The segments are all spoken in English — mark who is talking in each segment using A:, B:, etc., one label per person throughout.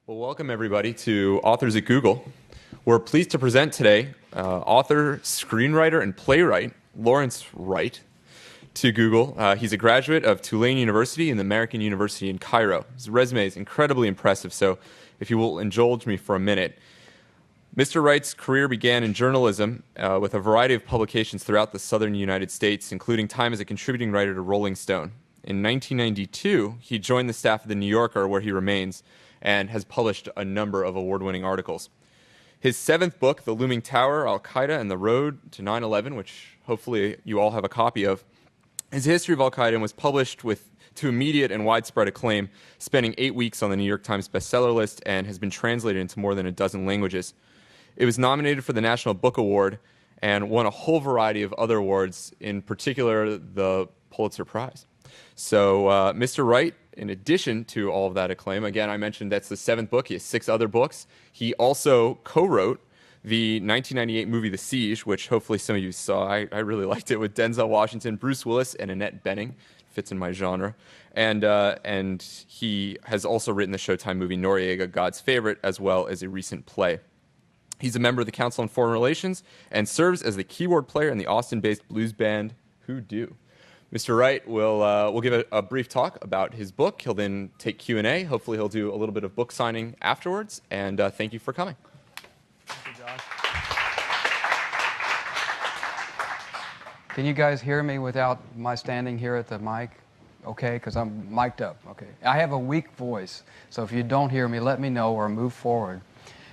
A: Well, welcome everybody to Authors at Google. We're pleased to present today author, screenwriter, and playwright Lawrence Wright to Google. He's a graduate of Tulane University and the American University in Cairo. His resume is incredibly impressive, so if you will indulge me for a minute. Mr. Wright's career began in journalism with a variety of publications throughout the southern United States, including time as a contributing writer to Rolling Stone. In 1992, he joined the staff of The New Yorker, where he remains, and has published a number of award-winning articles. His seventh book, The Looming Tower, Al-Qaeda, and the Road to 9/11, which hopefully you all have a copy of, is a history of Al-Qaeda and was published to immediate and widespread acclaim, spending 8 weeks on the New York Times bestseller list and has been translated into more than a dozen languages. It was nominated for the National Book Award and won a whole variety of other awards, in particular the Pulitzer Prize. So Mr. Wright, in addition to all of that acclaim, again, I mentioned that's the seventh book. He has 6 other books. He also co-wrote the 1998 movie The Siege, which hopefully some of you saw. I really liked it, with Denzel Washington, Bruce Willis, and Annette Bening. Fits in my genre. And he has also written the Showtime movie Noriega, God's Favorite, as well as a recent play. He's a member of the Council on Foreign Relations and serves as the keyboard player in the Austin-based blues band Who Do. Mr. Wright will give a brief talk about his book. He'll then take Q&A. Hopefully he'll do a little bit of book signing afterwards. And thank you for coming.
B: Thank you, Josh. Can you guys hear me without my standing here at the mic? Okay, because I'm mic'd up. Okay. I have a weak voice, so if you don't hear me, let me know or move forward.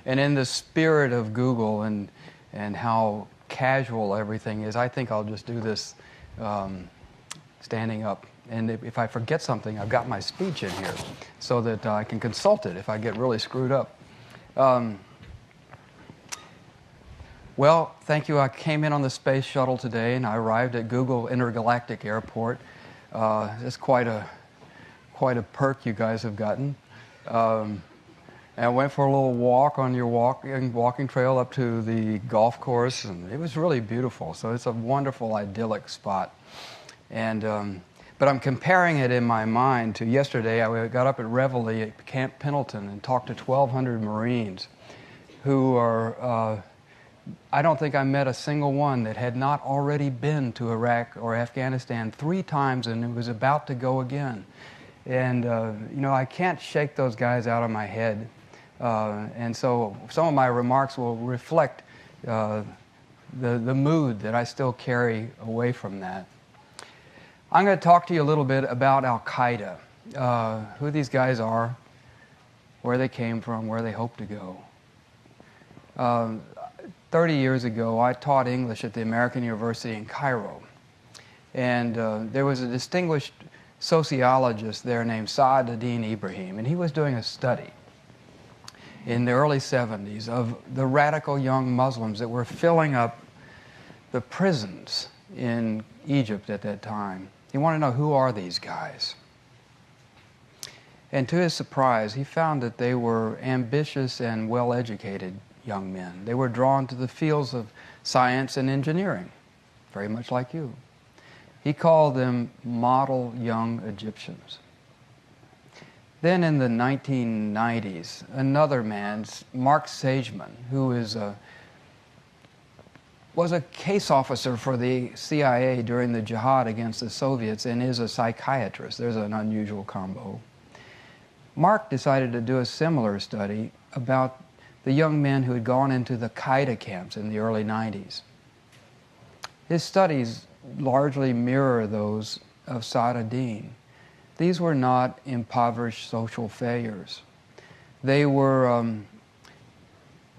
B: And in the spirit of Google and how casual everything is, I think I'll just do this standing up. And if I forget something, I've got my speech in here so that I can consult it if I get really screwed up. Well, thank you. I came in on the space shuttle today, and I arrived at Google Intergalactic Airport. It's quite a perk you guys have gotten. And I went for a little walk on your walking trail up to the golf course, and it was really beautiful. So it's a wonderful, idyllic spot. And but I'm comparing it in my mind to yesterday. I got up at Reveille at Camp Pendleton and talked to 1,200 Marines who are, I don't think I met a single one that had not already been to Iraq or Afghanistan 3 times and was about to go again. And, you know, I can't shake those guys out of my head. And so some of my remarks will reflect the mood that I still carry away from that. I'm going to talk to you a little bit about Al-Qaeda, who these guys are, where they came from, where they hope to go. 30 years ago, I taught English at the American University in Cairo. And there was a distinguished sociologist there named Ladin Ibrahim, and he was doing a study in the early 70s of the radical young Muslims that were filling up the prisons in Egypt at that time. He wanted to know, who are these guys? And to his surprise, he found that they were ambitious and well-educated young men. They were drawn to the fields of science and engineering, very much like you. He called them model young Egyptians. Then in the 1990s, another man, Mark Sageman, who was a case officer for the CIA during the jihad against the Soviets and is a psychiatrist. There's an unusual combo. Mark decided to do a similar study about the young men who had gone into the Qaeda camps in the early 90s. His studies largely mirror those of Ladin. These were not impoverished social failures. They were,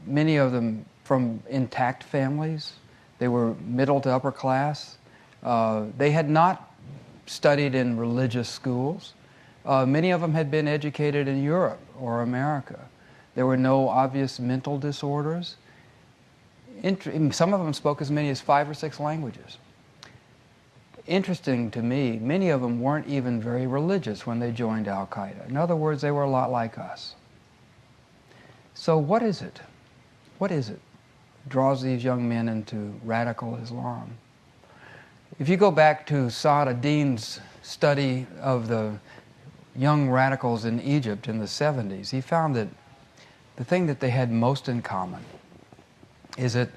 B: many of them, from intact families. They were middle to upper class. They had not studied in religious schools. Many of them had been educated in Europe or America. There were no obvious mental disorders. Some of them spoke as many as 5 or 6 languages. Interesting to me, many of them weren't even very religious when they joined Al-Qaeda. In other words, they were a lot like us. So what is it? What is it draws these young men into radical Islam? If you go back to Ladin's study of the young radicals in Egypt in the 70s, he found that the thing that they had most in common is that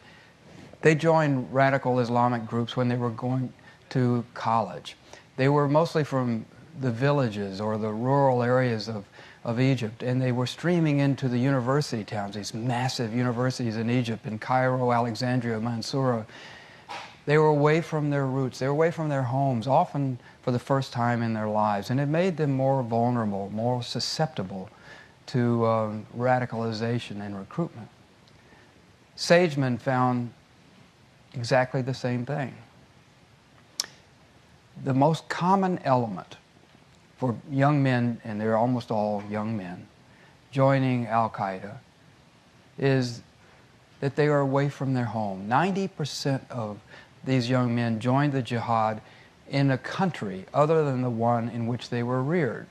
B: they joined radical Islamic groups when they were going to college. They were mostly from the villages or the rural areas of Egypt, and they were streaming into the university towns, these massive universities in Egypt, in Cairo, Alexandria, Mansoura. They were away from their roots. They were away from their homes, often for the first time in their lives, and it made them more vulnerable, more susceptible to radicalization and recruitment. Sageman found exactly the same thing. The most common element for young men, and they're almost all young men, joining Al-Qaeda is that they are away from their home. 90% of these young men joined the jihad in a country other than the one in which they were reared.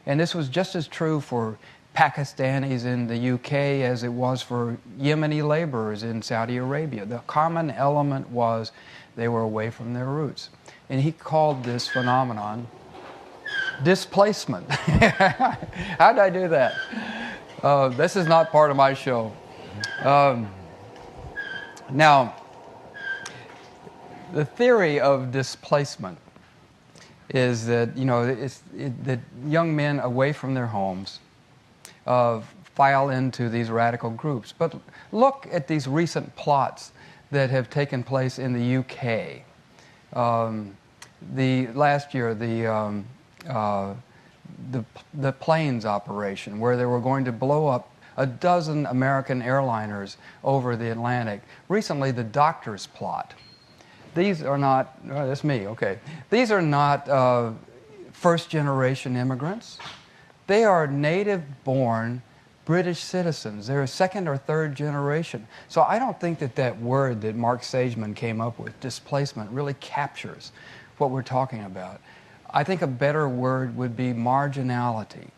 B: And this was just as true for Pakistanis in the UK as it was for Yemeni laborers in Saudi Arabia. The common element was they were away from their roots. And he called this phenomenon displacement. How did I do that? This is not part of my show. Now, the theory of displacement is that, that young men away from their homes file into these radical groups. But look at these recent plots that have taken place in the UK. Last year, the planes operation, where they were going to blow up a dozen American airliners over the Atlantic. Recently, the doctor's plot. These are not, that's me, okay. These are not first-generation immigrants. They are native-born British citizens. They're a second or third generation. So I don't think that that word that Mark Sageman came up with, displacement, really captures what we're talking about. I think a better word would be marginality.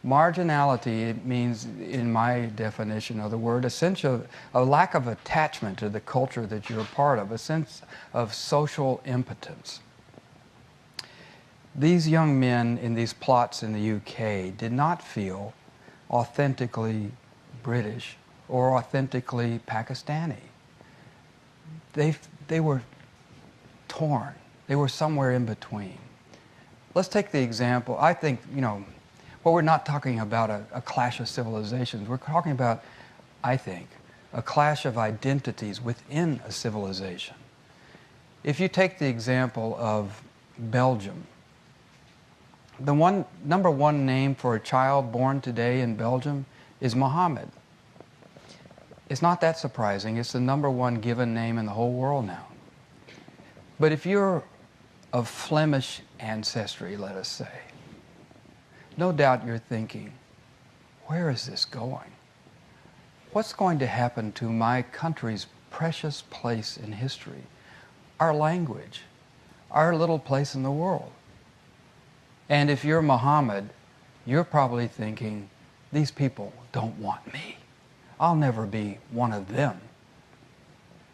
B: Marginality, it means, in my definition of the word, essentially a lack of attachment to the culture that you're a part of, a sense of social impotence. These young men in these plots in the UK did not feel authentically British or authentically Pakistani. They were torn. They were somewhere in between. Let's take the example. I think, well, we're not talking about a clash of civilizations. We're talking about, I think, a clash of identities within a civilization. If you take the example of Belgium, the number one name for a child born today in Belgium is Mohammed. It's not that surprising. It's the number one given name in the whole world now. But if you're of Flemish ancestry, let us say, no doubt you're thinking, where is this going? What's going to happen to my country's precious place in history, our language, our little place in the world? And if you're Muhammad, you're probably thinking, these people don't want me. I'll never be one of them.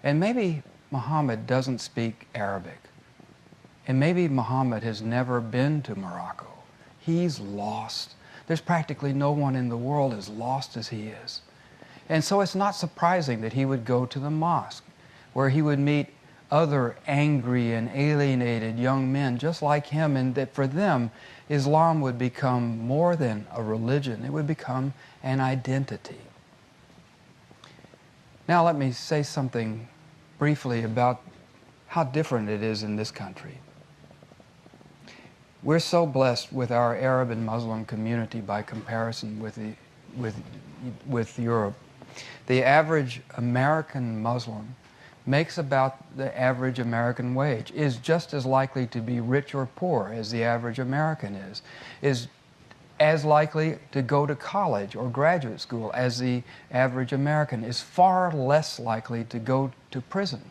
B: And maybe Muhammad doesn't speak Arabic. And maybe Muhammad has never been to Morocco. He's lost. There's practically no one in the world as lost as he is. And so it's not surprising that he would go to the mosque, where he would meet other angry and alienated young men just like him, and that for them, Islam would become more than a religion. It would become an identity. Now let me say something briefly about how different it is in this country. We're so blessed with our Arab and Muslim community by comparison with Europe. The average American Muslim makes about the average American wage, is just as likely to be rich or poor as the average American is as likely to go to college or graduate school as the average American, is far less likely to go to prison.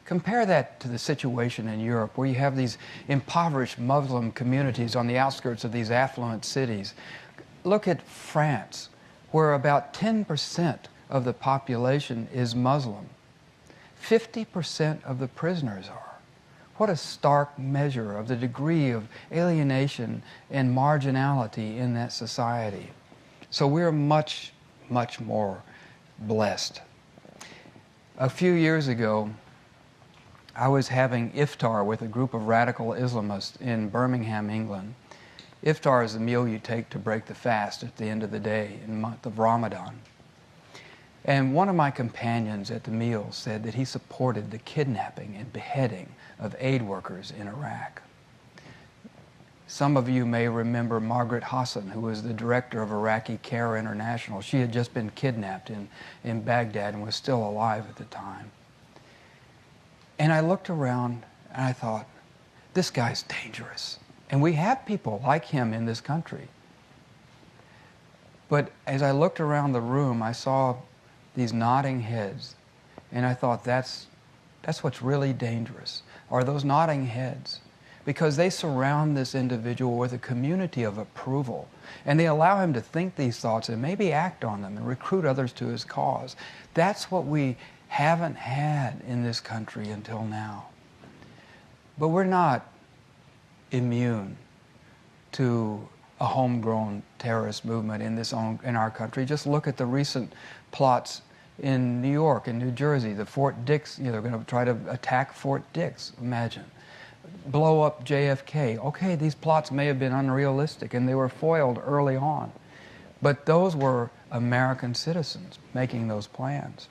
B: Compare that to the situation in Europe, where you have these impoverished Muslim communities on the outskirts of these affluent cities. Look at France, where about 10% of the population is Muslim. 50% of the prisoners are. What a stark measure of the degree of alienation and marginality in that society. So we're much, much more blessed. A few years ago, I was having iftar with a group of radical Islamists in Birmingham, England. Iftar is the meal you take to break the fast at the end of the day in the month of Ramadan. And one of my companions at the meal said that he supported the kidnapping and beheading of aid workers in Iraq. Some of you may remember Margaret Hassan, who was the director of Iraqi Care International. She had just been kidnapped in Baghdad and was still alive at the time. And I looked around and I thought, this guy's dangerous. And we have people like him in this country. But as I looked around the room, I saw these nodding heads. And I thought, that's what's really dangerous, are those nodding heads. Because they surround this individual with a community of approval. And they allow him to think these thoughts and maybe act on them and recruit others to his cause. That's what we haven't had in this country until now. But we're not immune to a homegrown terrorist movement in our country. Just look at the recent plots in New York and New Jersey, the Fort Dix, they're going to try to attack Fort Dix, imagine. Blow up JFK. Okay, these plots may have been unrealistic and they were foiled early on. But those were American citizens making those plans.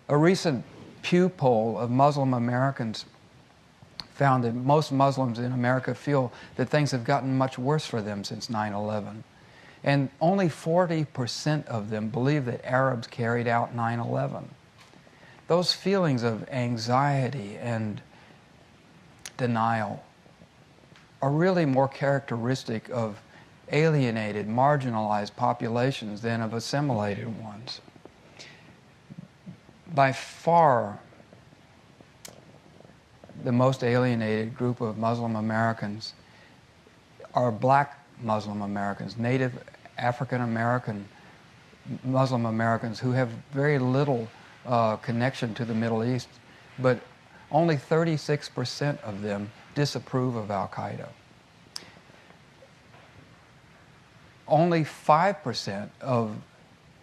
B: A recent Pew poll of Muslim Americans found that most Muslims in America feel that things have gotten much worse for them since 9/11. And only 40% of them believe that Arabs carried out 9/11. Those feelings of anxiety and denial are really more characteristic of alienated, marginalized populations than of assimilated ones. By far, the most alienated group of Muslim Americans are black Muslim Americans, native African American Muslim Americans who have very little connection to the Middle East, but only 36% of them disapprove of Al-Qaeda. Only 5% of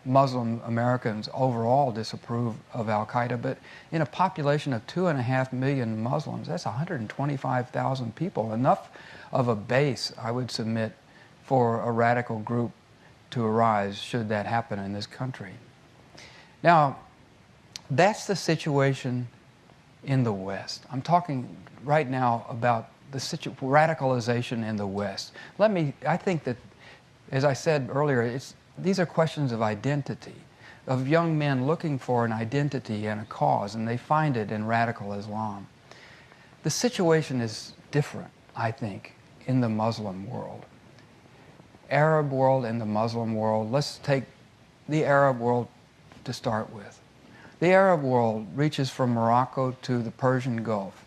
B: Muslim Americans overall disapprove of Al-Qaeda, but in a population of 2.5 million Muslims, that's 125,000 people, enough of a base, I would submit, for a radical group to arise should that happen in this country. Now, that's the situation in the West. I'm talking right now about the radicalization in the West. I think that, as I said earlier, these are questions of identity, of young men looking for an identity and a cause, and they find it in radical Islam. The situation is different, I think, in the Muslim world. Arab world and the Muslim world, let's take the Arab world to start with. The Arab world reaches from Morocco to the Persian Gulf,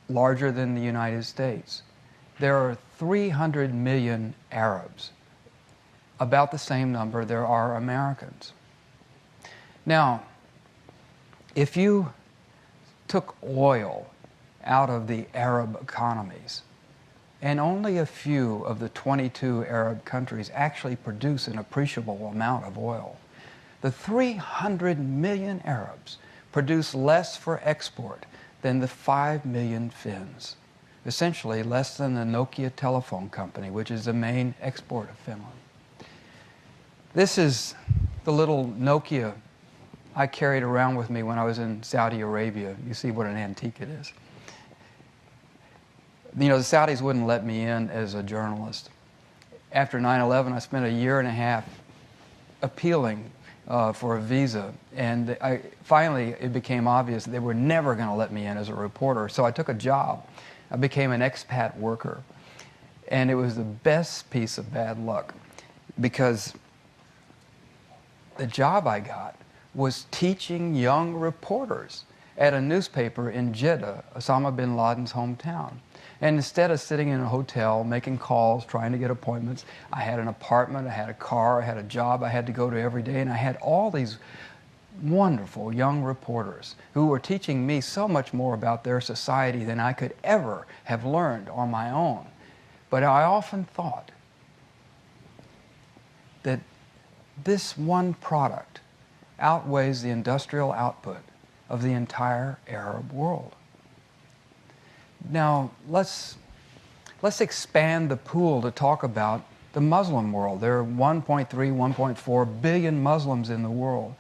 B: larger than the United States. There are 300 million Arabs. About the same number there are Americans. Now, if you took oil out of the Arab economies, and only a few of the 22 Arab countries actually produce an appreciable amount of oil, the 300 million Arabs produce less for export than the 5 million Finns, essentially less than the Nokia telephone company, which is the main export of Finland. This is the little Nokia I carried around with me when I was in Saudi Arabia. You see what an antique it is. The Saudis wouldn't let me in as a journalist. After 9/11, I spent a year and a half appealing for a visa, and finally it became obvious that they were never going to let me in as a reporter, so I took a job. I became an expat worker, and it was the best piece of bad luck, because the job I got was teaching young reporters at a newspaper in Jeddah, Osama bin Laden's hometown. And instead of sitting in a hotel, making calls, trying to get appointments, I had an apartment, I had a car, I had a job I had to go to every day, and I had all these wonderful young reporters who were teaching me so much more about their society than I could ever have learned on my own. But I often thought that this one product outweighs the industrial output of the entire Arab world. Now, let's expand the pool to talk about the Muslim world. There are 1.3, 1.4 billion Muslims in the world.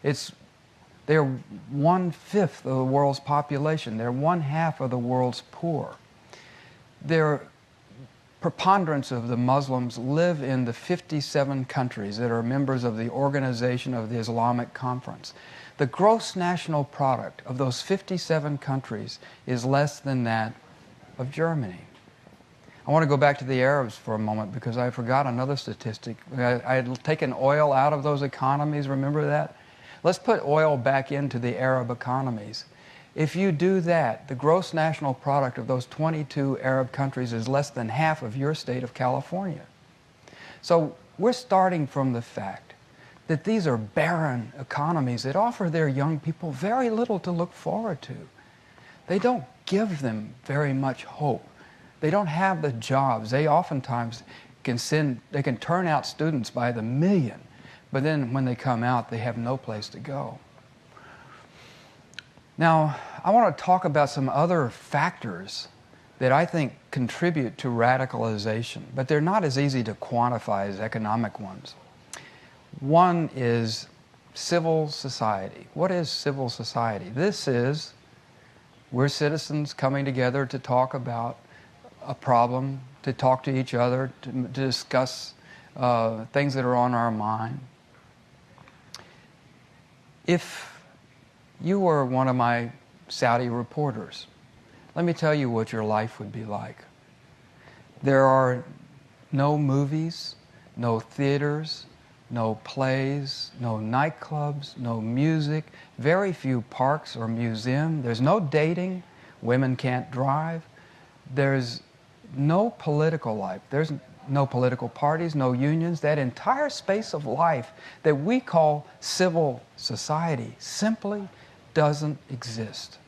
B: They're 1/5 of the world's population. They're 1/2 of the world's poor. Their preponderance of the Muslims live in the 57 countries that are members of the Organization of the Islamic Conference. The gross national product of those 57 countries is less than that of Germany. I want to go back to the Arabs for a moment because I forgot another statistic. I had taken oil out of those economies, remember that? Let's put oil back into the Arab economies. If you do that, the gross national product of those 22 Arab countries is less than half of your state of California. So we're starting from the fact that these are barren economies that offer their young people very little to look forward to. They don't give them very much hope. They don't have the jobs. They oftentimes can turn out students by the million, but then when they come out, they have no place to go. Now, I want to talk about some other factors that I think contribute to radicalization, but they're not as easy to quantify as economic ones. One is civil society. What is civil society? We're citizens coming together to talk about a problem, to talk to each other, to discuss things that are on our mind. If you were one of my Saudi reporters, let me tell you what your life would be like. There are no movies, no theaters, no plays, no nightclubs, no music, very few parks or museums. There's no dating. Women can't drive. There's no political life. There's no political parties, no unions. That entire space of life that we call civil society simply doesn't exist.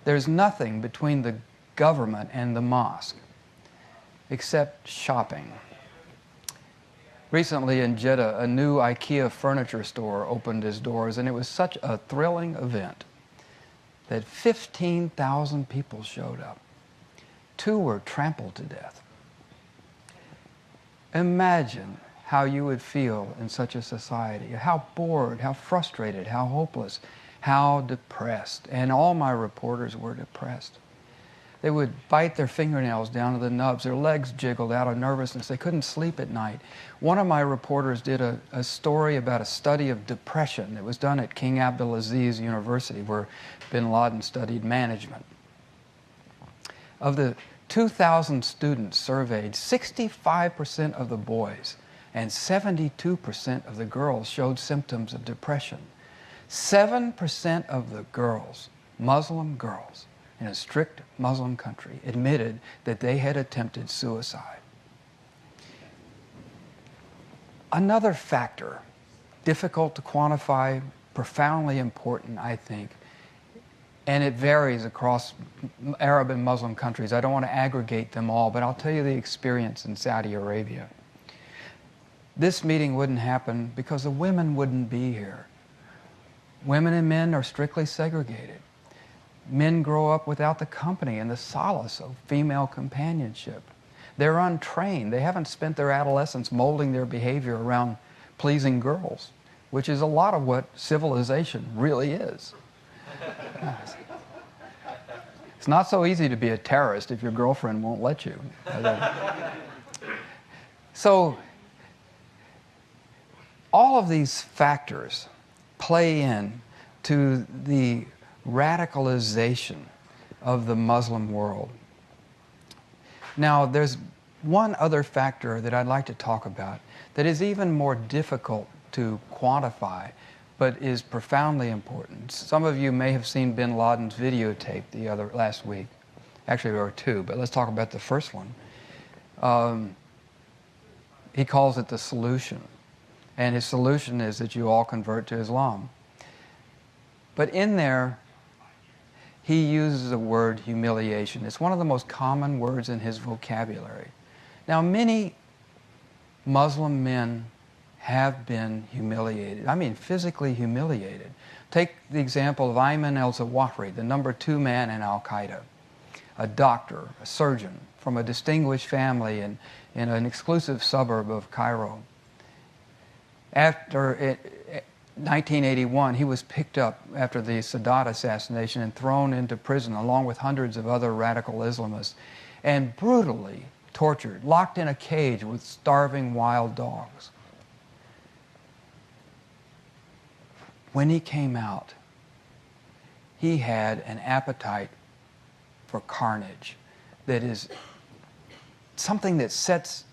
B: There's nothing between the government and the mosque except shopping. Recently in Jeddah, a new IKEA furniture store opened its doors, and it was such a thrilling event that 15,000 people showed up. 2 were trampled to death. Imagine how you would feel in such a society, how bored, how frustrated, how hopeless, how depressed. And all my reporters were depressed. They would bite their fingernails down to the nubs. Their legs jiggled out of nervousness. They couldn't sleep at night. One of my reporters did a story about a study of depression that was done at King Abdulaziz University, where bin Laden studied management. Of the 2,000 students surveyed, 65% of the boys and 72% of the girls showed symptoms of depression. 7% of the girls, Muslim girls, in a strict Muslim country, admitted that they had attempted suicide. Another factor, difficult to quantify, profoundly important, I think, and it varies across Arab and Muslim countries. I don't want to aggregate them all, but I'll tell you the experience in Saudi Arabia. This meeting wouldn't happen because the women wouldn't be here. Women and men are strictly segregated. Men grow up without the company and the solace of female companionship. They're untrained. They haven't spent their adolescence molding their behavior around pleasing girls, which is a lot of what civilization really is. It's not so easy to be a terrorist if your girlfriend won't let you. So, all of these factors play in to the radicalization of the Muslim world. Now, there's one other factor that I'd like to talk about that is even more difficult to quantify, but is profoundly important. Some of you may have seen bin Laden's videotape last week. Actually, there were 2, but let's talk about the first one. He calls it the solution. And his solution is that you all convert to Islam. But in there, he uses the word humiliation. It's one of the most common words in his vocabulary. Now, many Muslim men have been humiliated. I mean, physically humiliated. Take the example of Ayman al-Zawahiri, the number 2 man in Al-Qaeda, a doctor, a surgeon from a distinguished family in an exclusive suburb of Cairo. After 1981, he was picked up after the Sadat assassination and thrown into prison along with hundreds of other radical Islamists and brutally tortured, locked in a cage with starving wild dogs. When he came out, he had an appetite for carnage that is something that sets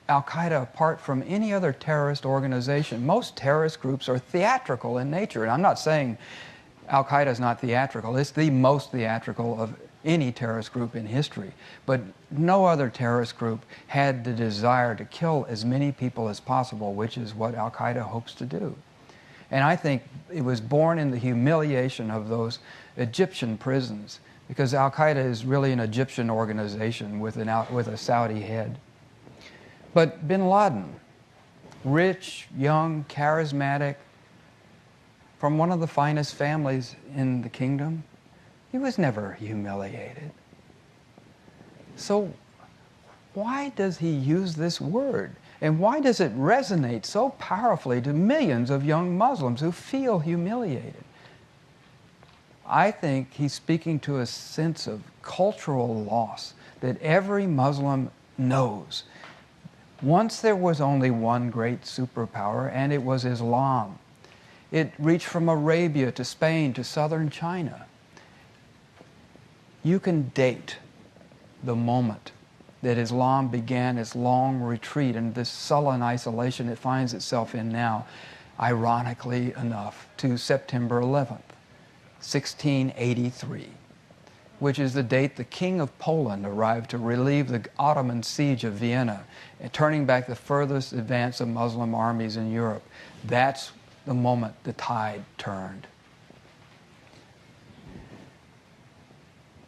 B: Al-Qaeda apart from any other terrorist organization. Most terrorist groups are theatrical in nature, and I'm not saying Al-Qaeda is not theatrical. It's the most theatrical of any terrorist group in history. But no other terrorist group had the desire to kill as many people as possible, which is what Al-Qaeda hopes to do. And I think it was born in the humiliation of those Egyptian prisons, because Al-Qaeda is really an Egyptian organization with a Saudi head. But bin Laden, rich, young, charismatic, from one of the finest families in the kingdom, he was never humiliated. So why does he use this word? And why does it resonate so powerfully to millions of young Muslims who feel humiliated? I think he's speaking to a sense of cultural loss that every Muslim knows. Once there was only one great superpower, and it was Islam. It reached from Arabia to Spain to southern China. You can date the moment that Islam began its long retreat and this sullen isolation it finds itself in now, ironically enough, to September 11th, 1683. Which is the date the King of Poland arrived to relieve the Ottoman siege of Vienna, and turning back the furthest advance of Muslim armies in Europe. That's the moment the tide turned.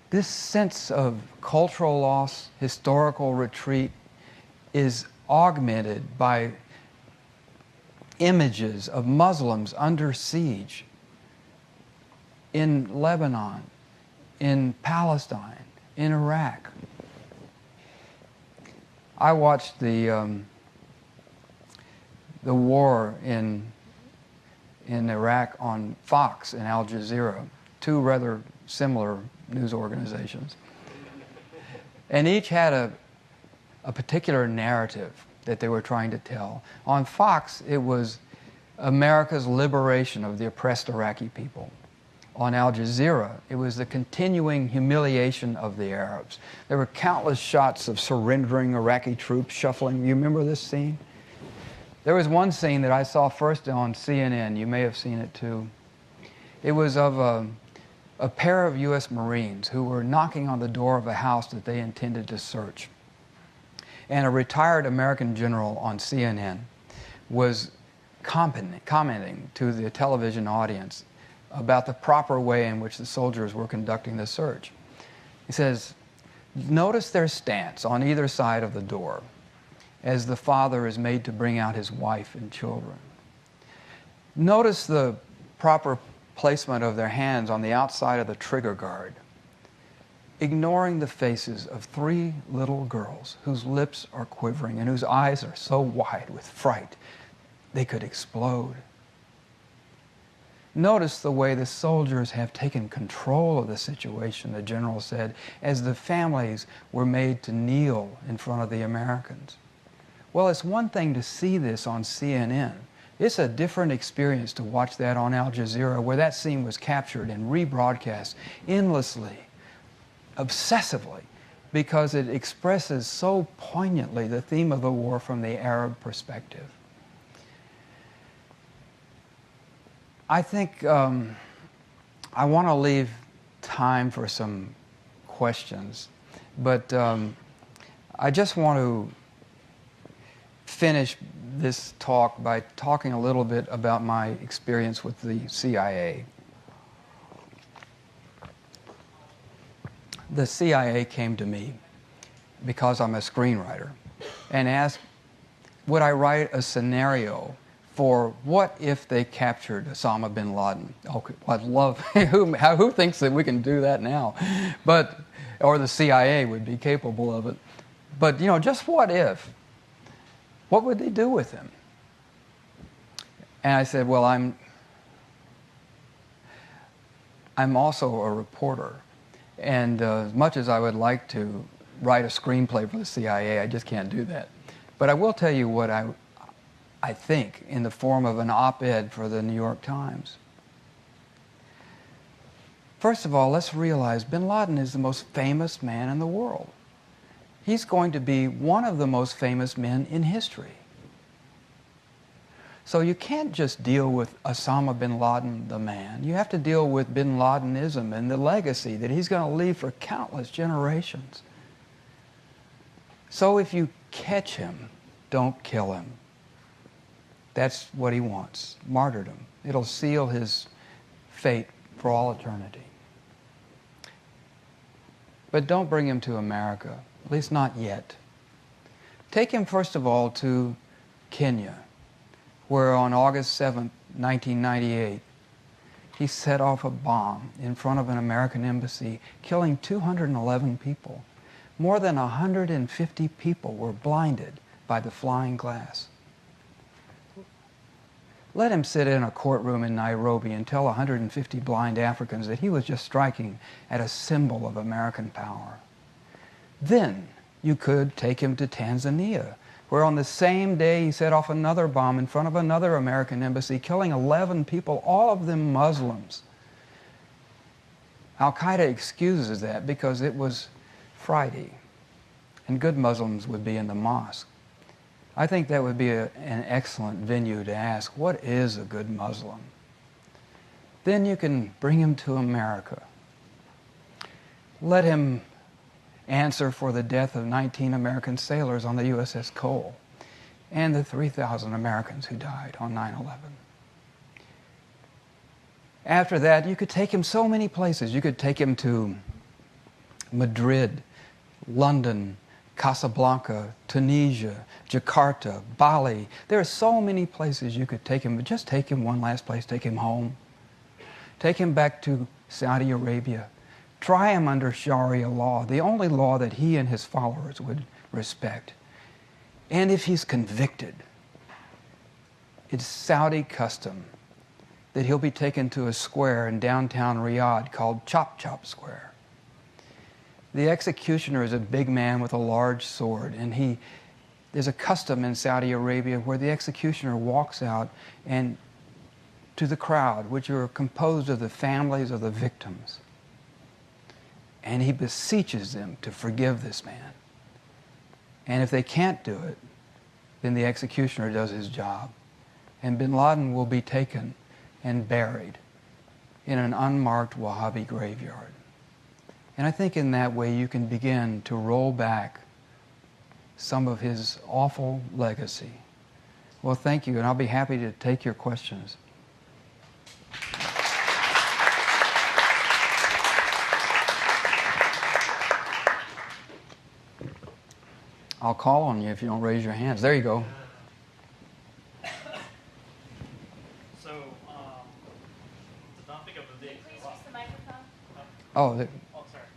B: This sense of cultural loss, historical retreat, is augmented by images of Muslims under siege in Lebanon, in Palestine, in Iraq. I watched the war in Iraq on Fox and Al Jazeera, 2 rather similar news organizations. And each had a particular narrative that they were trying to tell. On Fox, it was America's liberation of the oppressed Iraqi people. On Al Jazeera, it was the continuing humiliation of the Arabs. There were countless shots of surrendering Iraqi troops shuffling. You remember this scene? There was one scene that I saw first on CNN. You may have seen it too. It was of a pair of U.S. Marines who were knocking on the door of a house that they intended to search. And a retired American general on CNN was commenting to the television audience about the proper way in which the soldiers were conducting the search. He says, notice their stance on either side of the door as the father is made to bring out his wife and children. Notice the proper placement of their hands on the outside of the trigger guard, ignoring the faces of 3 little girls whose lips are quivering and whose eyes are so wide with fright they could explode. Notice the way the soldiers have taken control of the situation, the general said, as the families were made to kneel in front of the Americans. Well, it's one thing to see this on CNN. It's a different experience to watch that on Al Jazeera, where that scene was captured and rebroadcast endlessly, obsessively, because it expresses so poignantly the theme of the war from the Arab perspective. I think I want to leave time for some questions, but I just want to finish this talk by talking a little bit about my experience with the CIA. The CIA came to me because I'm a screenwriter and asked, would I write a scenario for what if they captured Osama bin Laden? Okay, I'd love, who thinks that we can do that now? But, or the CIA would be capable of it. But, you know, just what if? What would they do with him? And I said, well, I'm also a reporter. And as much as I would like to write a screenplay for the CIA, I just can't do that. But I will tell you what I think in the form of an op-ed for the New York Times. First of all, let's realize bin Laden is the most famous man in the world. He's going to be one of the most famous men in history. So you can't just deal with Osama bin Laden, the man. You have to deal with bin Ladenism and the legacy that he's going to leave for countless generations. So if you catch him, don't kill him. That's what he wants, martyrdom. It'll seal his fate for all eternity. But don't bring him to America, at least not yet. Take him, first of all, to Kenya, where on August 7th, 1998, he set off a bomb in front of an American embassy, killing 211 people. More than 150 people were blinded by the flying glass. Let him sit in a courtroom in Nairobi and tell 150 blind Africans that he was just striking at a symbol of American power. Then you could take him to Tanzania, where on the same day he set off another bomb in front of another American embassy, killing 11 people, all of them Muslims. Al-Qaeda excuses that because it was Friday, and good Muslims would be in the mosque. I think that would be an excellent venue to ask, what is a good Muslim? Then you can bring him to America. Let him answer for the death of 19 American sailors on the USS Cole and the 3,000 Americans who died on 9/11. After that, you could take him so many places. You could take him to Madrid, London, Casablanca, Tunisia, Jakarta, Bali. There are so many places you could take him, but just take him one last place. Take him home. Take him back to Saudi Arabia. Try him under Sharia law, the only law that he and his followers would respect. And if he's convicted, it's Saudi custom that he'll be taken to a square in downtown Riyadh called Chop Chop Square. The executioner is a big man with a large sword, and there's a custom in Saudi Arabia where the executioner walks out and to the crowd, which are composed of the families of the victims, and he beseeches them to forgive this man. And if they can't do it, then the executioner does his job, and bin Laden will be taken and buried in an unmarked Wahhabi graveyard. And I think in that way you can begin to roll back some of his awful legacy. Well, thank you, and I'll be happy to take your questions. I'll call on you if you don't raise your hands. There you go.
C: So, the topic of the day.
D: Please use the microphone.
B: Oh,
C: Sorry. I'll let you go first.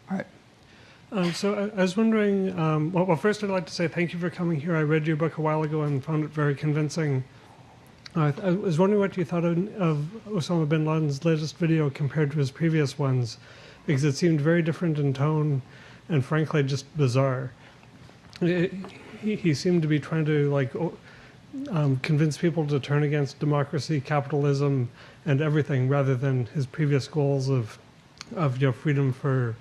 B: all right.
E: So I was wondering, well, first I'd like to say thank you for coming here. I read your book a while ago and found it very convincing. I was wondering what you thought of Osama bin Laden's latest video compared to his previous ones, because it seemed very different in tone and frankly just bizarre. He seemed to be trying to convince people to turn against democracy, capitalism, and everything, rather than his previous goals of freedom for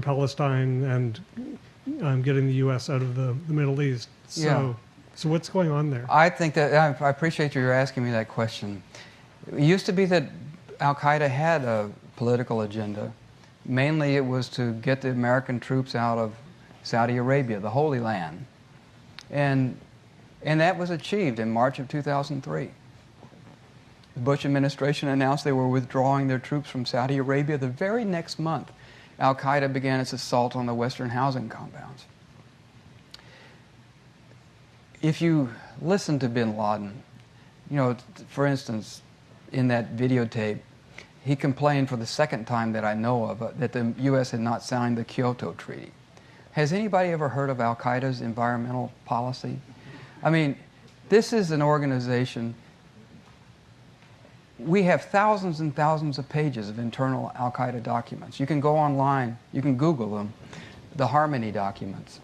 E: Palestine and getting the U.S. out of the Middle East. So what's going on there?
B: I think that I appreciate you asking me that question. It used to be that Al-Qaeda had a political agenda. Mainly it was to get the American troops out of Saudi Arabia, the Holy Land. And that was achieved in March of 2003. The Bush administration announced they were withdrawing their troops from Saudi Arabia. The very next month, Al-Qaeda began its assault on the Western housing compounds. if you listen to bin Laden, you know, for instance, in that videotape, he complained for the second time that I know of that the U.S. had not signed the Kyoto Treaty. Has anybody ever heard of Al-Qaeda's environmental policy? I mean, this is an organization. We have thousands and thousands of pages of internal Al-Qaeda documents. You can go online, you can Google them, the Harmony documents.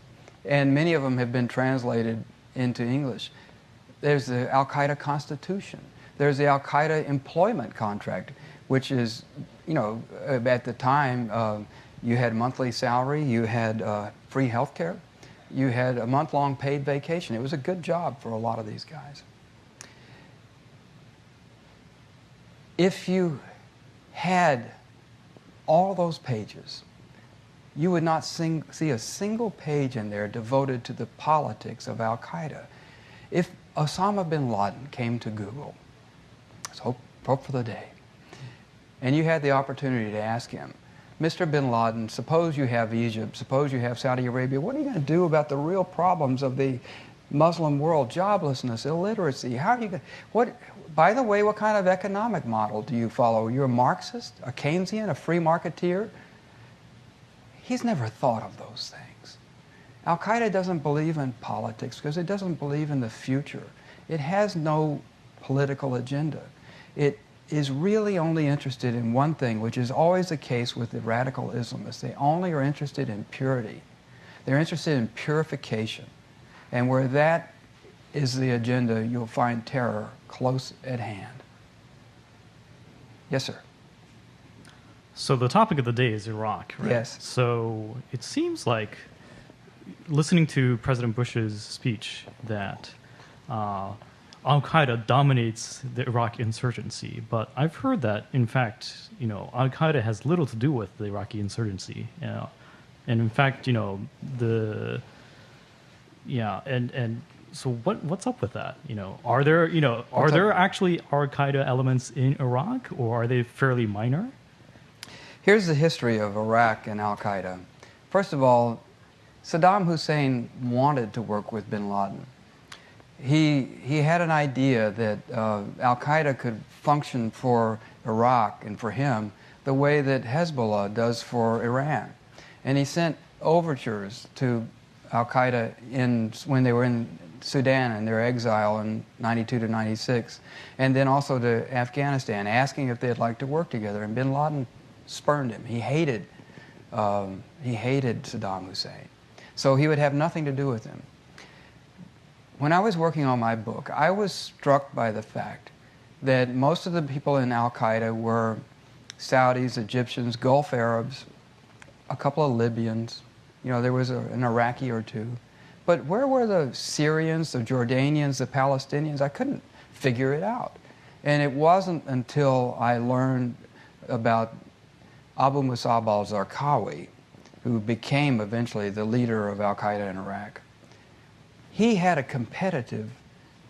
B: And many of them have been translated into English. There's the Al-Qaeda Constitution. There's the Al-Qaeda employment contract, which is, you know, at the time, you had monthly salary, you had free health care, you had a month-long paid vacation. It was a good job for a lot of these guys. If you had all those pages, you would not see a single page in there devoted to the politics of Al-Qaeda. If Osama bin Laden came to Google, let's hope for the day, and you had the opportunity to ask him, Mr. bin Laden, suppose you have Egypt, suppose you have Saudi Arabia, what are you going to do about the real problems of the Muslim world, joblessness, illiteracy? How are you going? By the way, what kind of economic model do you follow? You're a Marxist, a Keynesian, a free marketeer? He's never thought of those things. Al-Qaeda doesn't believe in politics because it doesn't believe in the future. It has no political agenda. It is really only interested in one thing, which is always the case with the radical Islamists. They only are interested in purity. They're interested in purification. And where that is the agenda, you'll find terror close at hand. Yes, sir.
D: So the topic of the day is Iraq, right?
B: Yes.
D: So it seems like, listening to President Bush's speech, that Al-Qaeda dominates the Iraq insurgency. But I've heard that, in fact, you know, Al-Qaeda has little to do with the Iraqi insurgency. And in fact, you know, so what's up with that? You know, are there actually Al-Qaeda elements in Iraq, or are they fairly minor?
B: Here's the history of Iraq and Al-Qaeda. First of all, Saddam Hussein wanted to work with bin Laden. He had an idea that Al-Qaeda could function for Iraq and for him the way that Hezbollah does for Iran. And he sent overtures to Al-Qaeda when they were in Sudan in their exile in 92 to 96, and then also to Afghanistan, asking if they'd like to work together. And bin Laden spurned him. He hated Saddam Hussein. So he would have nothing to do with him. When I was working on my book, I was struck by the fact that most of the people in Al-Qaeda were Saudis, Egyptians, Gulf Arabs, a couple of Libyans. You know, there was an Iraqi or two. But where were the Syrians, the Jordanians, the Palestinians? I couldn't figure it out. And it wasn't until I learned about Abu Musab al-Zarqawi, who became eventually the leader of Al-Qaeda in Iraq. He had a competitive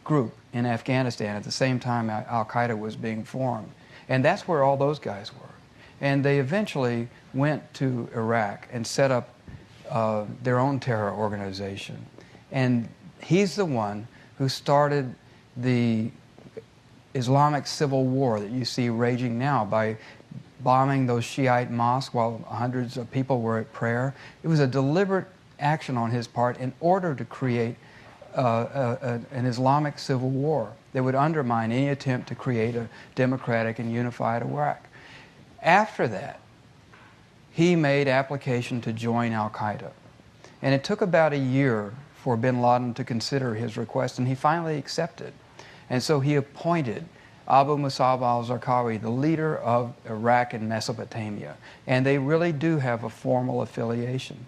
B: group in Afghanistan at the same time Al-Qaeda was being formed. And that's where all those guys were. And they eventually went to Iraq and set up their own terror organization. And he's the one who started the Islamic civil war that you see raging now by bombing those Shiite mosques while hundreds of people were at prayer. It was a deliberate action on his part in order to create an Islamic civil war that would undermine any attempt to create a democratic and unified Iraq. After that, he made application to join Al-Qaeda. And it took about a year for bin Laden to consider his request, and he finally accepted. And so he appointed Abu Musab al-Zarqawi, the leader of Iraq and Mesopotamia. And they really do have a formal affiliation.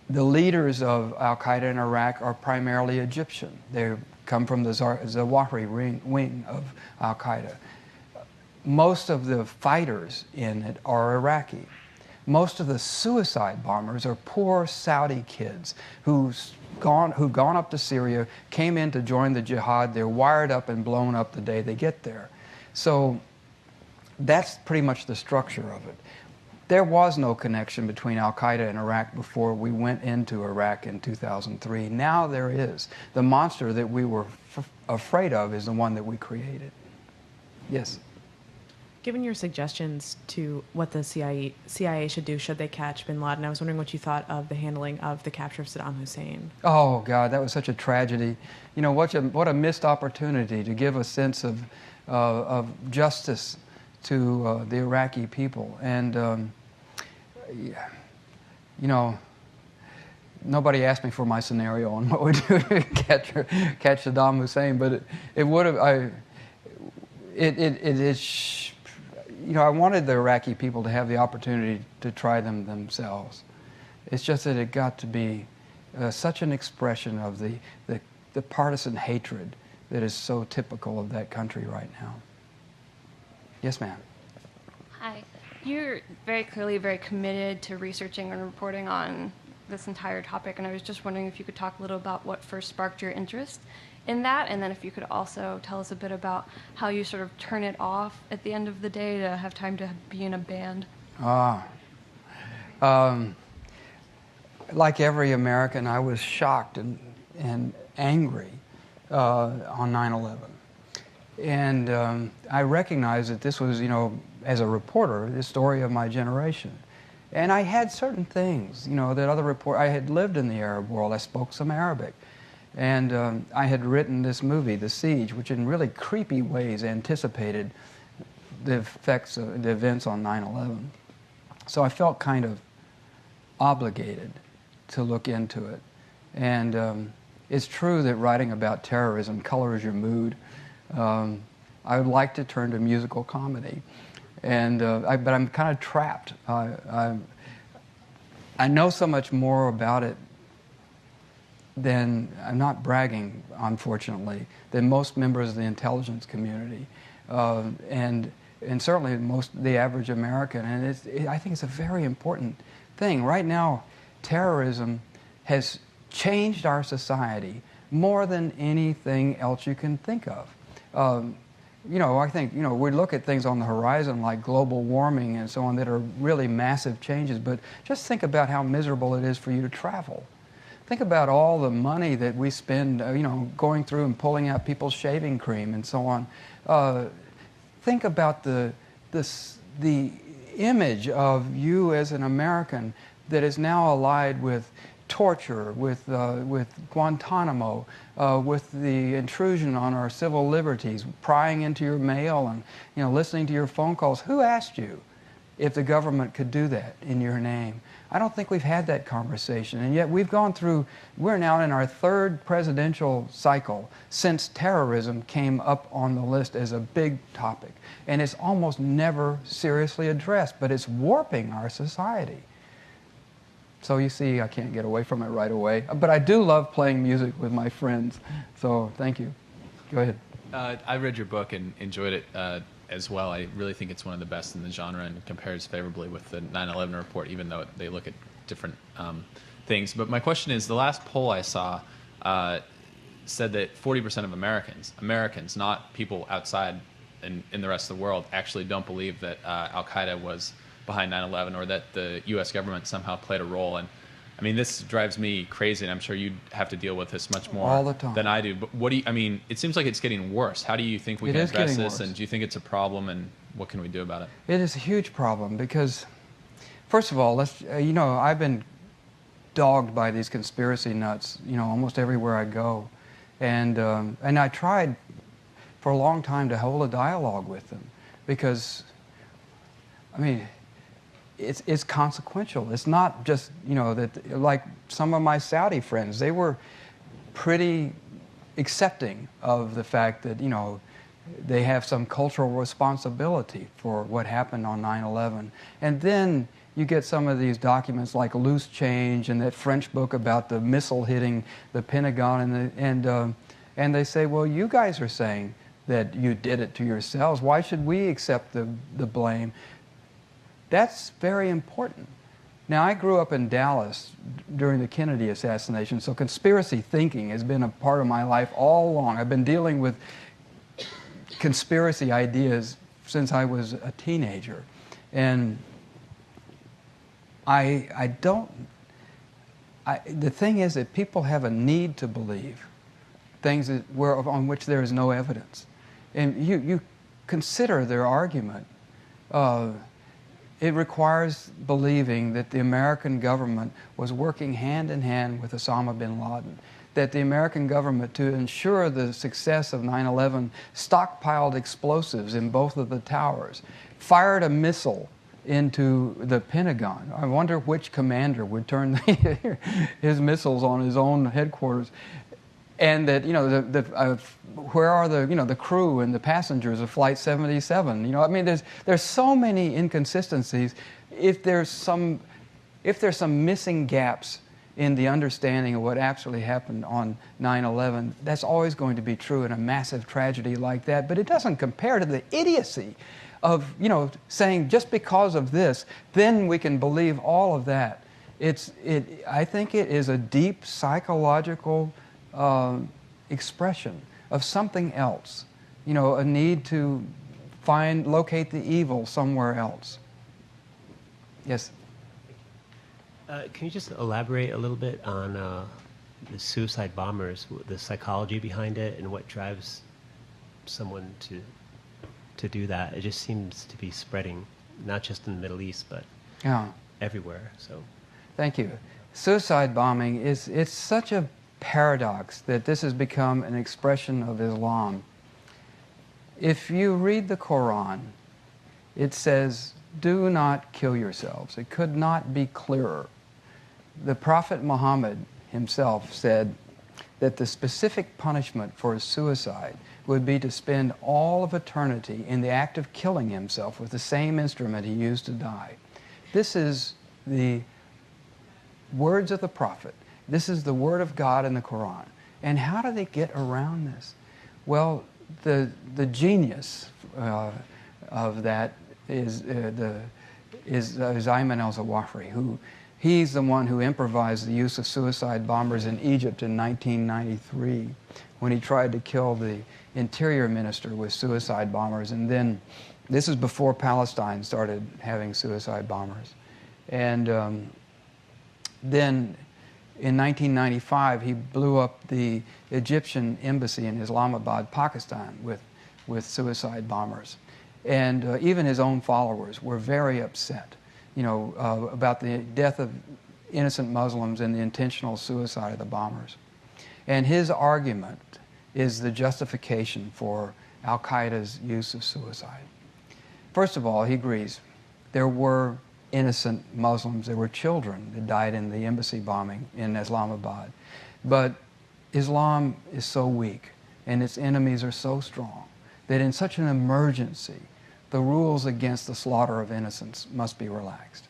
B: The leaders of Al-Qaeda in Iraq are primarily Egyptian. They come from the Zawahiri wing of Al-Qaeda. Most of the fighters in it are Iraqi. Most of the suicide bombers are poor Saudi kids who've gone up to Syria, came in to join the jihad. They're wired up and blown up the day they get there. So that's pretty much the structure of it. There was no connection between Al-Qaeda and Iraq before we went into Iraq in 2003. Now there is. The monster that we were afraid of is the one that we created. Yes?
F: Given your suggestions to what the CIA should do should they catch bin Laden, I was wondering what you thought of the handling of the capture of Saddam Hussein.
B: Oh, God, that was such a tragedy. You know, what a missed opportunity to give a sense of justice to the Iraqi people. And, you know, nobody asked me for my scenario on what we do to catch Saddam Hussein, but it would have, you know, I wanted the Iraqi people to have the opportunity to try them themselves. It's just that it got to be such an expression of the partisan hatred that is so typical of that country right now. Yes, ma'am.
G: Hi. You're very clearly very committed to researching and reporting on this entire topic, and I was just wondering if you could talk a little about what first sparked your interest in that, and then if you could also tell us a bit about how you sort of turn it off at the end of the day to have time to be in a band.
B: Like every American, I was shocked and angry on 9/11. And I recognized that this was, you know, as a reporter, the story of my generation. And I had certain things, you know, that I had lived in the Arab world. I spoke some Arabic. And I had written this movie, The Siege, which in really creepy ways anticipated the effects of the events on 9/11. So I felt kind of obligated to look into it. And it's true that writing about terrorism colors your mood. I would like to turn to musical comedy, but I'm kind of trapped. I know so much more about it than, I'm not bragging, unfortunately, than most members of the intelligence community, and certainly the average American. And I think it's a very important thing. Right now, terrorism has changed our society more than anything else you can think of. You know, I think, you know, we look at things on the horizon like global warming and so on that are really massive changes, but just think about how miserable it is for you to travel. Think about all the money that we spend, you know, going through and pulling out people's shaving cream and so on. Think about the image of you as an American that is now allied with torture, with Guantanamo, with the intrusion on our civil liberties, prying into your mail and, you know, listening to your phone calls. Who asked you if the government could do that in your name? I don't think we've had that conversation, and yet we're now in our third presidential cycle since terrorism came up on the list as a big topic, and it's almost never seriously addressed, but it's warping our society. So you see, I can't get away from it right away, but I do love playing music with my friends, so thank you. Go ahead.
H: I read your book and enjoyed it as well. I really think it's one of the best in the genre and compares favorably with the 9/11 report, even though they look at different things. But my question is, the last poll I saw said that 40% of Americans, not people outside in the rest of the world, actually don't believe that Al-Qaeda was behind 9/11 or that the U.S. government somehow played a role. And I mean, this drives me crazy, and I'm sure you have to deal with this much more
B: all the time
H: than I do. But I mean, it seems like it's getting worse. How do you think we can address this? And do you think it's a problem, and what can we do about it?
B: It is a huge problem because, first of all, you know, I've been dogged by these conspiracy nuts, you know, almost everywhere I go. And I tried for a long time to hold a dialogue with them because, I mean, it's consequential. It's not just, you know, that like some of my Saudi friends, they were pretty accepting of the fact that, you know, they have some cultural responsibility for what happened on 9/11. And then you get some of these documents like Loose Change and that French book about the missile hitting the Pentagon, and they say, well, you guys are saying that you did it to yourselves. Why should we accept the blame? That's very important. Now, I grew up in Dallas during the Kennedy assassination, so conspiracy thinking has been a part of my life all along. I've been dealing with conspiracy ideas since I was a teenager. And I don't. The thing is that people have a need to believe things on which there is no evidence, and you consider their argument. It requires believing that the American government was working hand in hand with Osama bin Laden, that the American government, to ensure the success of 9/11, stockpiled explosives in both of the towers, fired a missile into the Pentagon. I wonder which commander would turn his missiles on his own headquarters. And that, where are the crew and the passengers of Flight 77? I mean, there's so many inconsistencies. If there's some missing gaps in the understanding of what actually happened on 9/11, that's always going to be true in a massive tragedy like that. But it doesn't compare to the idiocy of, saying just because of this, then we can believe all of that. I think it is a deep psychological expression of something else, a need to locate the evil somewhere else. Yes?
I: Can you just elaborate a little bit on the suicide bombers, the psychology behind it, and what drives someone to do that? It just seems to be spreading, not just in the Middle East, but everywhere. So,
B: thank you. Suicide bombing it's such a paradox that this has become an expression of Islam. If you read the Quran, it says, "Do not kill yourselves." It could not be clearer. The Prophet Muhammad himself said that the specific punishment for suicide would be to spend all of eternity in the act of killing himself with the same instrument he used to die. This is the words of the Prophet. This is the word of God in the Quran. And how do they get around this? Well, the genius of that is Ayman al-Zawahiri, he's the one who improvised the use of suicide bombers in Egypt in 1993 when he tried to kill the interior minister with suicide bombers. And then, this is before Palestine started having suicide bombers. And then in 1995, he blew up the Egyptian embassy in Islamabad, Pakistan, with suicide bombers. And even his own followers were very upset, about the death of innocent Muslims and the intentional suicide of the bombers. And his argument is the justification for Al-Qaeda's use of suicide. First of all, he agrees there were innocent Muslims, there were children that died in the embassy bombing in Islamabad. But Islam is so weak and its enemies are so strong that in such an emergency, the rules against the slaughter of innocents must be relaxed.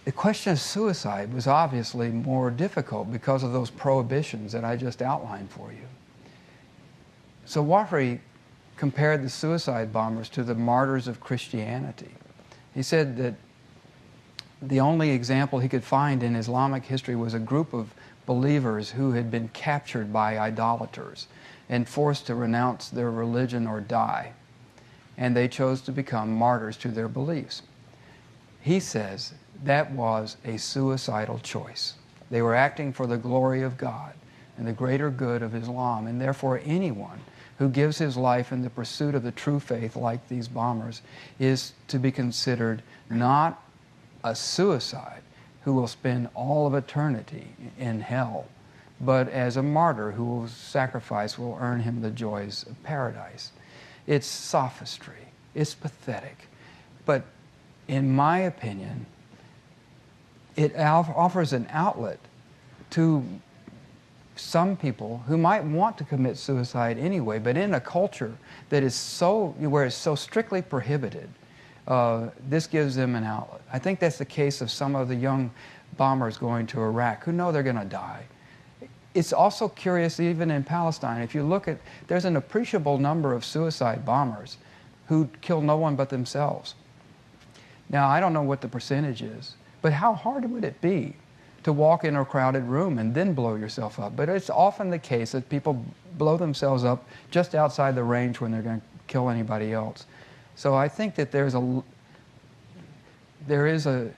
B: The question of suicide was obviously more difficult because of those prohibitions that I just outlined for you. So Wahri compared the suicide bombers to the martyrs of Christianity. He said that the only example he could find in Islamic history was a group of believers who had been captured by idolaters and forced to renounce their religion or die. And they chose to become martyrs to their beliefs. He says that was a suicidal choice. They were acting for the glory of God and the greater good of Islam, and therefore anyone who gives his life in the pursuit of the true faith like these bombers is to be considered not a suicide who will spend all of eternity in hell, but as a martyr whose sacrifice will earn him the joys of paradise. It's sophistry. It's pathetic. But in my opinion, it offers an outlet to some people who might want to commit suicide anyway, but in a culture that is where it's so strictly prohibited, this gives them an outlet. I think that's the case of some of the young bombers going to Iraq who know they're going to die. It's also curious even in Palestine. If you look at, there's an appreciable number of suicide bombers who kill no one but themselves. Now, I don't know what the percentage is, but how hard would it be to walk in a crowded room and then blow yourself up? But it's often the case that people blow themselves up just outside the range when they're going to kill anybody else. So I think that there is a...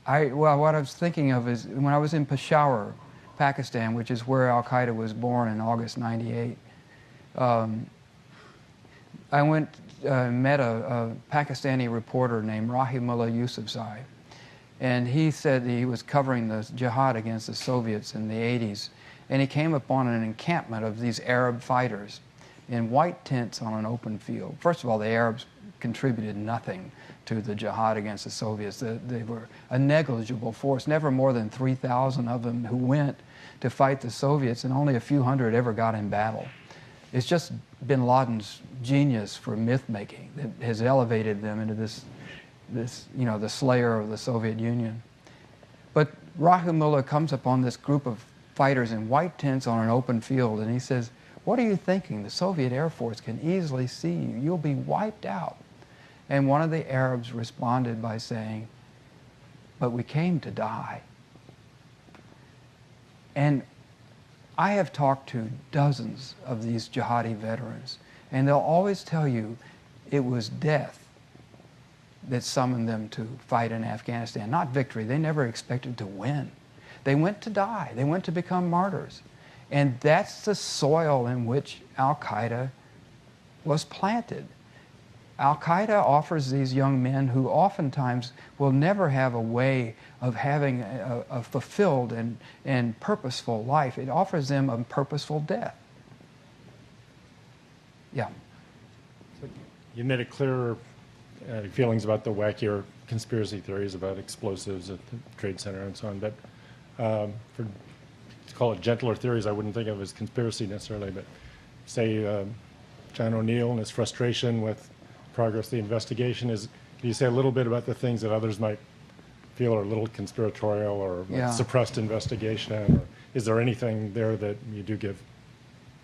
B: well, what I was thinking of is when I was in Peshawar, Pakistan, which is where Al-Qaeda was born in August '98, I went met a Pakistani reporter named Rahimullah Yousafzai, and he said he was covering the jihad against the Soviets in the '80s, and he came upon an encampment of these Arab fighters in white tents on an open field. First of all, the Arabs contributed nothing to the jihad against the Soviets. They were a negligible force, never more than 3,000 of them who went to fight the Soviets, and only a few hundred ever got in battle. It's just bin Laden's genius for myth-making that has elevated them into this, the slayer of the Soviet Union. But Rahimullah comes upon this group of fighters in white tents on an open field, and he says, "What are you thinking? The Soviet Air Force can easily see you. You'll be wiped out." And one of the Arabs responded by saying, "But we came to die." And I have talked to dozens of these jihadi veterans, and they'll always tell you it was death that summoned them to fight in Afghanistan, not victory. They never expected to win. They went to die. They went to become martyrs. And that's the soil in which Al-Qaeda was planted. Al-Qaeda offers these young men who oftentimes will never have a way of having a fulfilled and purposeful life. It offers them a purposeful death. Yeah.
J: So you made it clear feelings about the wackier conspiracy theories about explosives at the Trade Center and so on, but to call it gentler theories, I wouldn't think of as conspiracy necessarily, but say John O'Neill and his frustration with progress of the investigation is, can you say a little bit about the things that others might feel are a little conspiratorial or like suppressed investigation, or is there anything there that you do give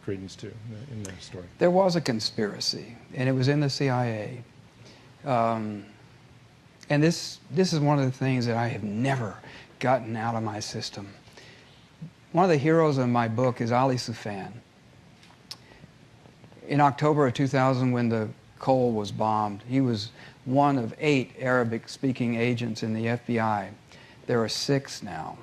J: credence to in the story?
B: There was a conspiracy, and it was in the CIA. And this is one of the things that I have never gotten out of my system. One of the heroes of my book is Ali Soufan. In October of 2000, when the Cole was bombed, he was one of 8 Arabic-speaking agents in the FBI. There are 6 now.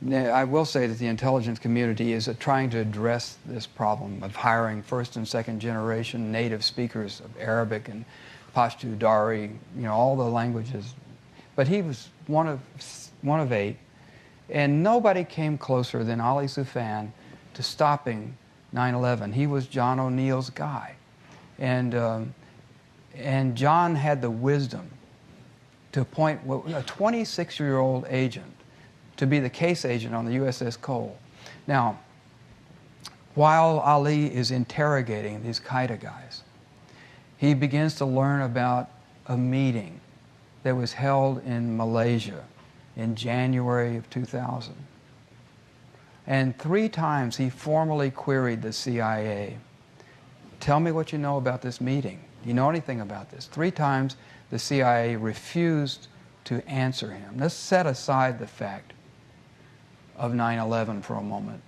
B: Now, I will say that the intelligence community is trying to address this problem of hiring first and second generation native speakers of Arabic and Pashto, Dari, all the languages. But he was one of 8, and nobody came closer than Ali Soufan to stopping 9/11. He was John O'Neill's guy. And John had the wisdom to appoint a 26-year-old agent to be the case agent on the USS Cole. Now, while Ali is interrogating these Qaeda guys, he begins to learn about a meeting that was held in Malaysia in January of 2000. And 3 times he formally queried the CIA. Tell me what you know about this meeting. Do you know anything about this? 3 times the CIA refused to answer him. Let's set aside the fact of 9/11 for a moment.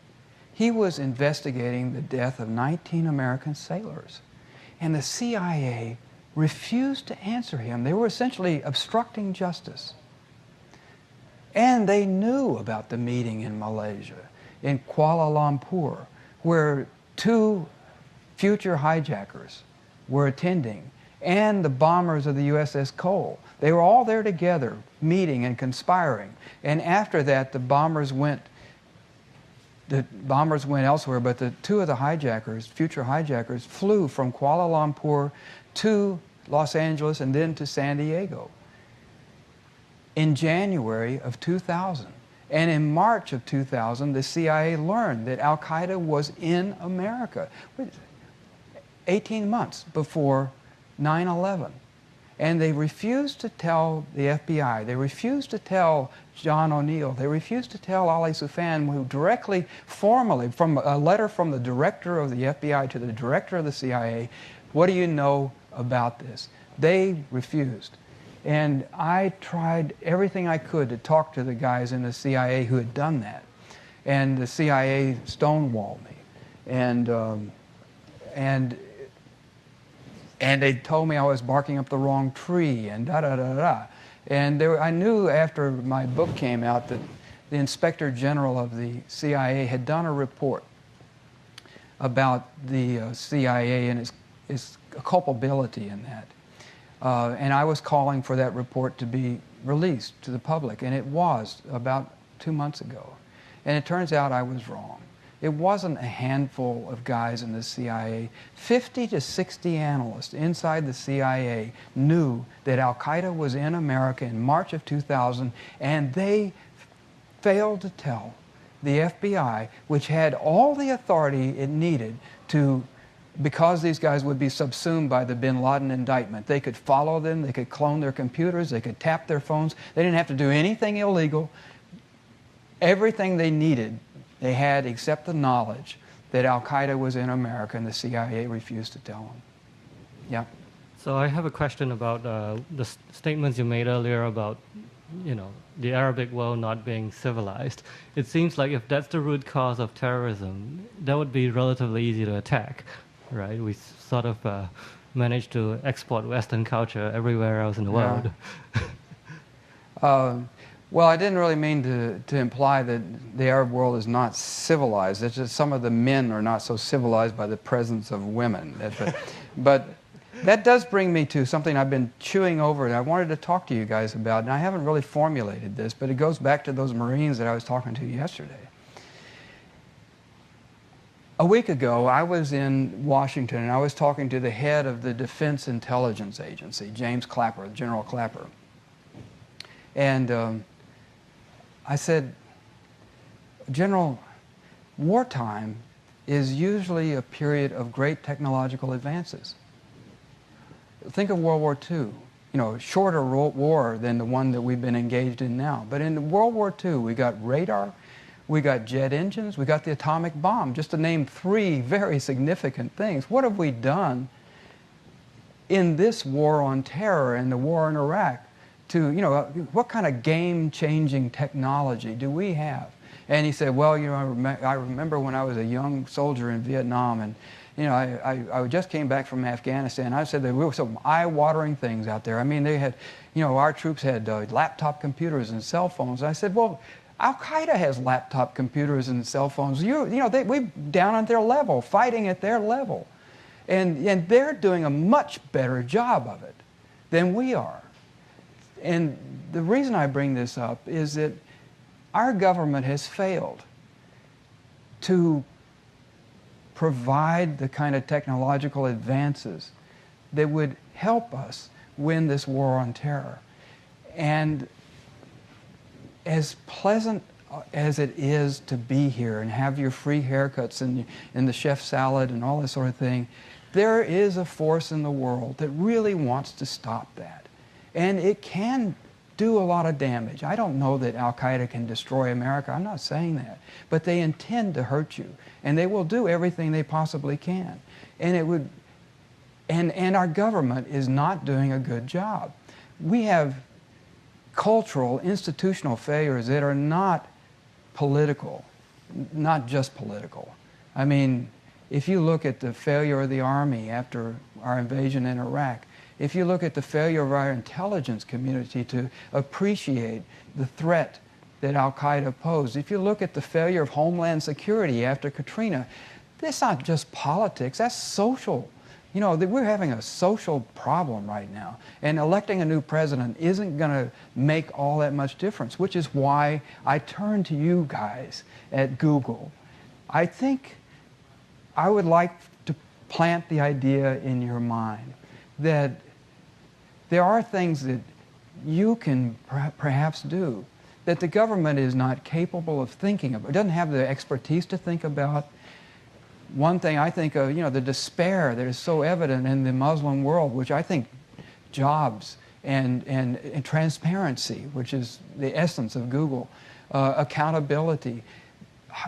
B: He was investigating the death of 19 American sailors, and the CIA refused to answer him. They were essentially obstructing justice. And they knew about the meeting in Malaysia, in Kuala Lumpur, where 2 future hijackers were attending, and the bombers of the USS Cole. They were all there together, meeting and conspiring. And after that, the bombers went elsewhere, but the 2 of the hijackers, future hijackers, flew from Kuala Lumpur to Los Angeles and then to San Diego in January of 2000. And in March of 2000, the CIA learned that Al-Qaeda was in America. 18 months before 9/11. And they refused to tell the FBI, they refused to tell John O'Neill, they refused to tell Ali Soufan, who directly, formally, from a letter from the director of the FBI to the director of the CIA, what do you know about this? They refused. And I tried everything I could to talk to the guys in the CIA who had done that. And the CIA stonewalled me. And And they told me I was barking up the wrong tree and da-da-da-da. And I knew after my book came out that the Inspector General of the CIA had done a report about the CIA and its culpability in that. And I was calling for that report to be released to the public, and it was about 2 months ago. And it turns out I was wrong. It wasn't a handful of guys in the CIA. 50 to 60 analysts inside the CIA knew that Al-Qaeda was in America in March of 2000, and they failed to tell the FBI, which had all the authority it needed to, because these guys would be subsumed by the bin Laden indictment. They could follow them, they could clone their computers, they could tap their phones. They didn't have to do anything illegal. Everything they needed, they had except the knowledge that Al-Qaeda was in America, and the CIA refused to tell them. Yeah.
K: So I have a question about the statements you made earlier about, the Arabic world not being civilized. It seems like if that's the root cause of terrorism, that would be relatively easy to attack, right? We sort of managed to export Western culture everywhere else in the world.
B: Well, I didn't really mean to imply that the Arab world is not civilized. It's just some of the men are not so civilized by the presence of women. But that does bring me to something I've been chewing over and I wanted to talk to you guys about. And I haven't really formulated this, but it goes back to those Marines that I was talking to yesterday. A week ago, I was in Washington and I was talking to the head of the Defense Intelligence Agency, James Clapper, General Clapper. And I said, General, wartime is usually a period of great technological advances. Think of World War II, shorter war than the one that we've been engaged in now. But in World War II, we got radar, we got jet engines, we got the atomic bomb, just to name 3 very significant things. What have we done in this war on terror and the war in Iraq to, what kind of game-changing technology do we have? And he said, well, I remember when I was a young soldier in Vietnam, and I just came back from Afghanistan. I said there were some eye-watering things out there. I mean, they had, our troops had laptop computers and cell phones. And I said, well, Al-Qaeda has laptop computers and cell phones. We're down at their level, fighting at their level. And they're doing a much better job of it than we are. And the reason I bring this up is that our government has failed to provide the kind of technological advances that would help us win this war on terror. And as pleasant as it is to be here and have your free haircuts and the chef salad and all this sort of thing, there is a force in the world that really wants to stop that. And it can do a lot of damage. I don't know that Al-Qaeda can destroy America. I'm not saying that. But they intend to hurt you. And they will do everything they possibly can. And our government is not doing a good job. We have cultural, institutional failures that are not political, not just political. I mean, if you look at the failure of the Army after our invasion in Iraq, if you look at the failure of our intelligence community to appreciate the threat that Al-Qaeda posed, if you look at the failure of Homeland Security after Katrina, that's not just politics, that's social. We're having a social problem right now. And electing a new president isn't going to make all that much difference, which is why I turn to you guys at Google. I think I would like to plant the idea in your mind that there are things that you can perhaps do that the government is not capable of thinking about. It doesn't have the expertise to think about. One thing I think of, the despair that is so evident in the Muslim world, which I think jobs and transparency, which is the essence of Google, accountability,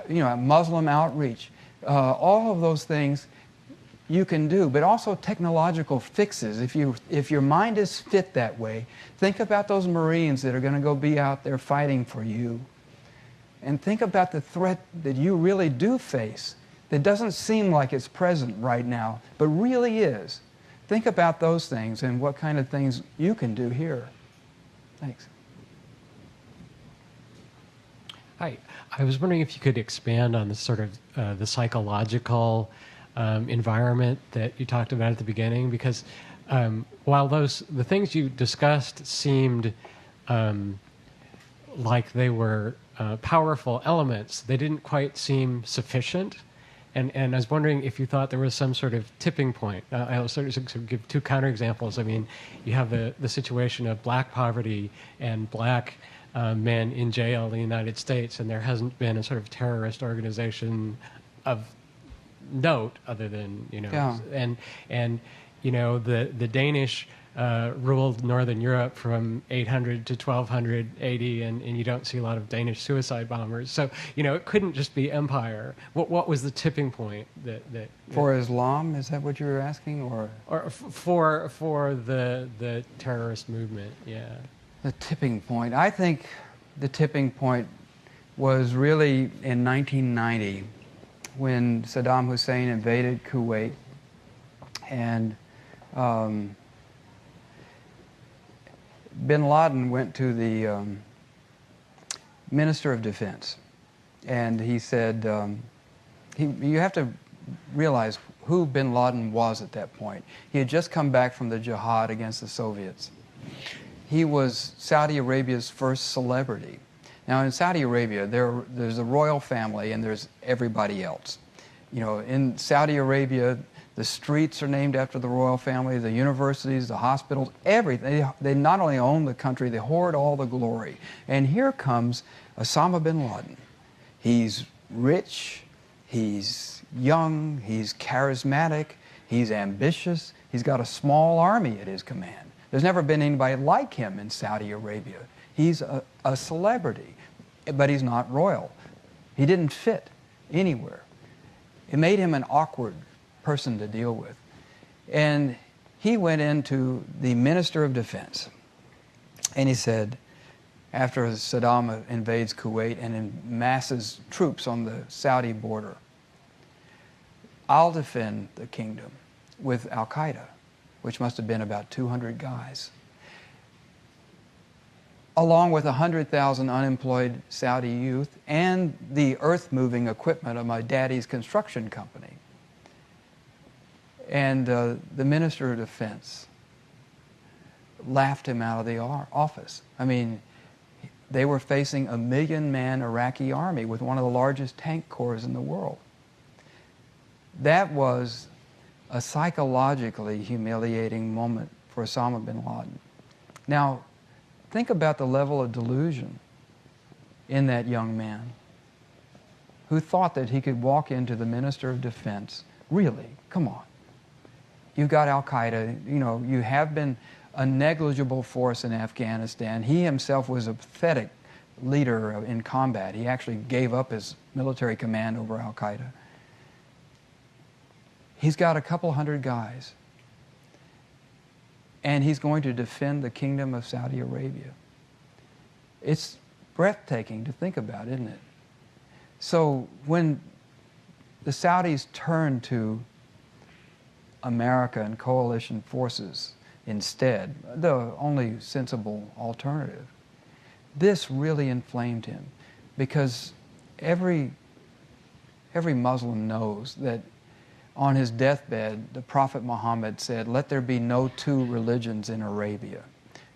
B: Muslim outreach, all of those things you can do, but also technological fixes. If your mind is fit that way, think about those Marines that are going to go be out there fighting for you. And think about the threat that you really do face that doesn't seem like it's present right now, but really is. think about those things and what kind of things you can do here. Thanks.
L: Hi. I was wondering if you could expand on the sort of the psychological environment that you talked about at the beginning, because while the things you discussed seemed like they were powerful elements, they didn't quite seem sufficient. And I was wondering if you thought there was some sort of tipping point. I'll sort of give two counterexamples. I mean, you have the situation of black poverty and black men in jail in the United States, and there hasn't been a sort of terrorist organization of note other than, and the Danish ruled Northern Europe from 800 to 1200 AD, and you don't see a lot of Danish suicide bombers. So, it couldn't just be empire. What was the tipping point that
B: for Islam? Is that what you were asking, or
L: for the terrorist movement? Yeah.
B: The tipping point. I think the tipping point was really in 1990 when Saddam Hussein invaded Kuwait, and bin Laden went to the Minister of Defense, and he said, you have to realize who bin Laden was at that point. He had just come back from the jihad against the Soviets. He was Saudi Arabia's first celebrity. Now, in Saudi Arabia, there's a royal family and there's everybody else. In Saudi Arabia, the streets are named after the royal family, the universities, the hospitals, everything. They not only own the country, they hoard all the glory. And here comes Osama bin Laden. He's rich, he's young, he's charismatic, he's ambitious, he's got a small army at his command. There's never been anybody like him in Saudi Arabia. He's a celebrity, but he's not royal. He didn't fit anywhere. It made him an awkward person to deal with. And he went into the Minister of Defense, and he said, after Saddam invades Kuwait and masses troops on the Saudi border, I'll defend the kingdom with Al-Qaeda, which must have been about 200 guys, along with 100,000 unemployed Saudi youth and the earth-moving equipment of my daddy's construction company. And the Minister of Defense laughed him out of the office. I mean, they were facing a 1 million-man Iraqi army with one of the largest tank corps in the world. That was a psychologically humiliating moment for Osama bin Laden. Now, think about the level of delusion in that young man who thought that he could walk into the Minister of Defense. Really, come on. You've got Al-Qaeda, you have been a negligible force in Afghanistan. He himself was a pathetic leader in combat. He actually gave up his military command over Al-Qaeda. He's got a couple hundred guys, and he's going to defend the kingdom of Saudi Arabia. It's breathtaking to think about, isn't it? So when the Saudis turned to America and coalition forces instead, the only sensible alternative, this really inflamed him, because every Muslim knows that on his deathbed, the Prophet Muhammad said, "Let there be no two religions in Arabia."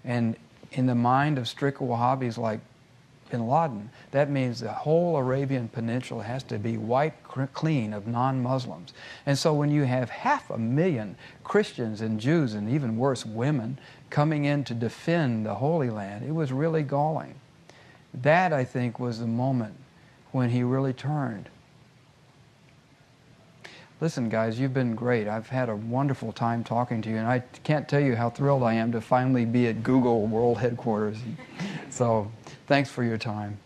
B: And in the mind of strict Wahhabis like bin Laden, that means the whole Arabian Peninsula has to be wiped clean of non-Muslims. And so when you have 500,000 Christians and Jews, and even worse, women, coming in to defend the Holy Land, it was really galling. That, I think, was the moment when he really turned. Listen, guys, you've been great. I've had a wonderful time talking to you, and I can't tell you how thrilled I am to finally be at Google World Headquarters. So, thanks for your time.